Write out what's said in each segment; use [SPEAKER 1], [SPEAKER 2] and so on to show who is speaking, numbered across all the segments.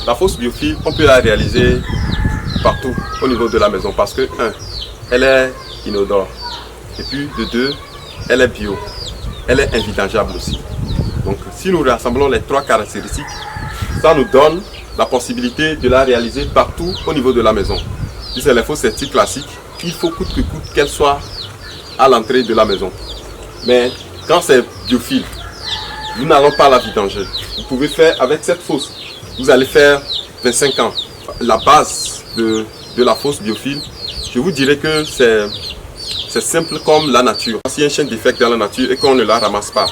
[SPEAKER 1] La fosse biophile, on peut la réaliser partout au niveau de la maison parce que, elle est inodore. Et puis, de 2, elle est bio. Elle est invidangeable aussi. Donc, si nous rassemblons les 3 caractéristiques, ça nous donne la possibilité de la réaliser partout au niveau de la maison. Si c'est les fosses septiques classiques, il faut coûte que coûte qu'elle soit à l'entrée de la maison. Mais quand c'est biophile, nous n'allons pas la vidanger. Vous pouvez faire avec cette fosse, vous allez faire 25 ans. La base de la fosse biophile, je vous dirais que c'est simple comme la nature. S'il y a un chien défecte dans la nature et qu'on ne la ramasse pas,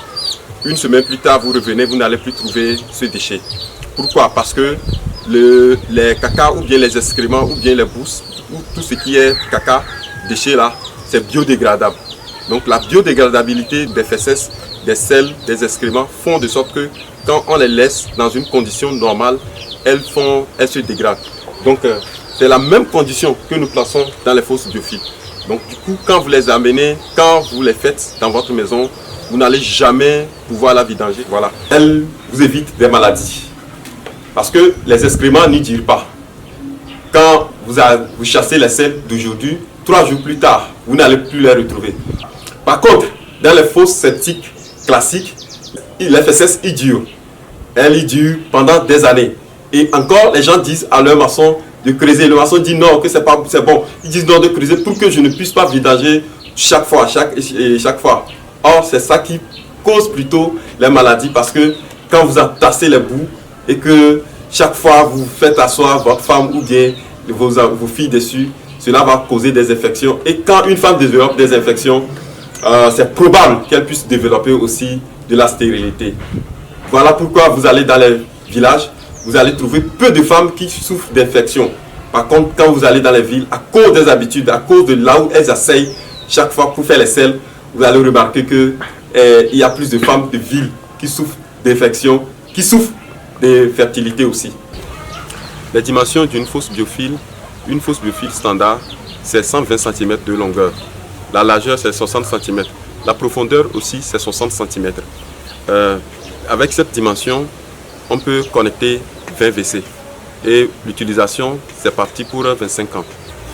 [SPEAKER 1] une semaine plus tard, vous revenez, vous n'allez plus trouver ce déchet. Pourquoi? Parce que les caca ou bien les excréments ou bien les bousses ou tout ce qui est caca, déchets là, c'est biodégradable. Donc la biodégradabilité des fesses, des selles, des excréments font de sorte que quand on les laisse dans une condition normale, elles se dégradent. Donc c'est la même condition que nous plaçons dans les fosses biophiles. Donc du coup, quand vous les amenez, quand vous les faites dans votre maison, vous n'allez jamais pouvoir la vidanger. Voilà. Elle vous évite des maladies. Parce que les excréments n'y durent pas. Quand vous chassez les selles d'aujourd'hui, 3 jours plus tard, vous n'allez plus les retrouver. Par contre, dans les fosses septiques classiques, les fesses y durent. Elles y durent pendant des années. Et encore, les gens disent à leur maçon de creuser. Le maçon dit non, que c'est bon. Ils disent non de creuser pour que je ne puisse pas vidanger chaque fois. Or, c'est ça qui cause plutôt les maladies parce que quand vous entassez les bouts et que chaque fois vous faites asseoir votre femme ou bien vos filles dessus, cela va causer des infections. Et quand une femme développe des infections, c'est probable qu'elle puisse développer aussi de la stérilité. Voilà pourquoi vous allez dans les villages, vous allez trouver peu de femmes qui souffrent d'infections. Par contre, quand vous allez dans les villes, à cause des habitudes, à cause de là où elles essayent chaque fois pour faire les selles, vous allez remarquer qu'il y a plus de femmes de ville qui souffrent d'infections, qui souffrent de fertilité aussi. Les dimensions d'une fosse biophile, une fosse biophile standard, c'est 120 cm de longueur. La largeur, c'est 60 cm. La profondeur aussi, c'est 60 cm. Avec cette dimension, on peut connecter 20 WC. Et l'utilisation, c'est parti pour 25 ans.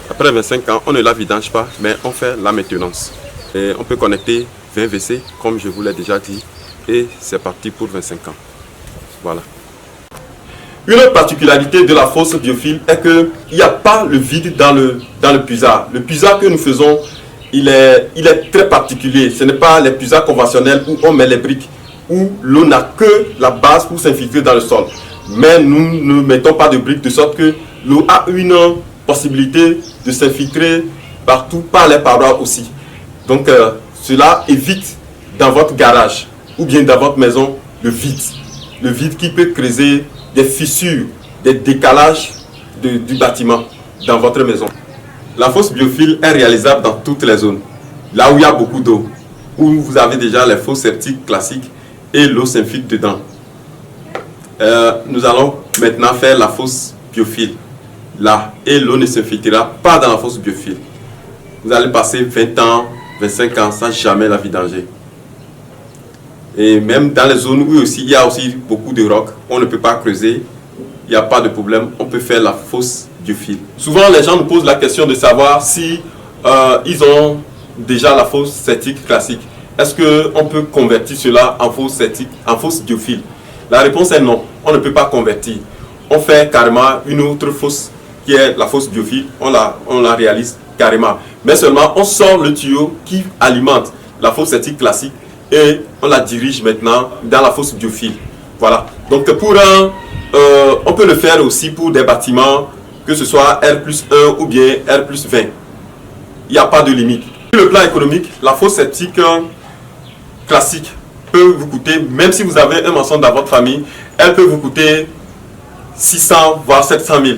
[SPEAKER 1] Après 25 ans, on ne la vidange pas, mais on fait la maintenance. Et on peut connecter 20 WC, comme je vous l'ai déjà dit, et c'est parti pour 25 ans. Voilà. Une autre particularité de la fosse biophile est qu'il n'y a pas le vide dans le puisard. Le puisard que nous faisons, il est très particulier. Ce n'est pas les puisards conventionnels où on met les briques, où l'eau n'a que la base pour s'infiltrer dans le sol. Mais nous ne mettons pas de briques de sorte que l'eau a une possibilité de s'infiltrer partout par les parois aussi. Donc cela évite dans votre garage ou bien dans votre maison le vide. Le vide qui peut creuser des fissures, des décalages du bâtiment dans votre maison. La fosse biophile est réalisable dans toutes les zones. Là où il y a beaucoup d'eau, où vous avez déjà les fosses septiques classiques et l'eau s'infiltre dedans. Nous allons maintenant faire la fosse biophile. Là, et l'eau ne s'infiltrera pas dans la fosse biophile. Vous allez passer 20 ans, 25 ans sans jamais la vidanger. Et même dans les zones où il y a aussi beaucoup de rocs, on ne peut pas creuser, il n'y a pas de problème, on peut faire la fosse biophile. Souvent, les gens nous posent la question de savoir si ils ont déjà la fosse septique classique. Est-ce qu'on peut convertir cela en fosse septique, en fosse biophile? La réponse est non, on ne peut pas convertir. On fait carrément une autre fosse qui est la fosse biophile, on la réalise carrément. Mais seulement, on sort le tuyau qui alimente la fosse septique classique et on la dirige maintenant dans la fosse biophile. Voilà. Donc on peut le faire aussi pour des bâtiments, que ce soit R+1 ou bien R+20. Il n'y a pas de limite. Sur le plan économique, la fosse septique classique peut vous coûter, même si vous avez un maçon dans votre famille, elle peut vous coûter 600 voire 700 000.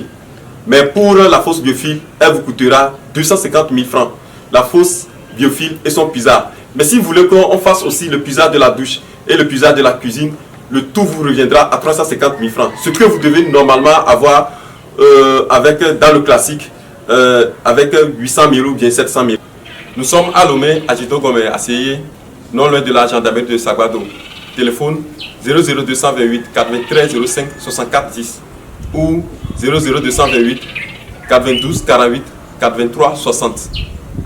[SPEAKER 1] Mais pour la fosse biophile, elle vous coûtera 250 000 francs. La fosse biophile et son puisard. Mais si vous voulez qu'on fasse aussi le puisard de la douche et le puisard de la cuisine, le tout vous reviendra à 350 000 francs. Ce que vous devez normalement avoir dans le classique, avec 800 000 ou bien 700 000. Nous sommes à Lomé, à Jito Gomé, à Seyé, non loin de la gendarmerie de Sagbado. Téléphone 00228 93 05 64 10. ou 00228 422 48 423 60.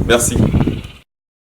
[SPEAKER 1] Merci.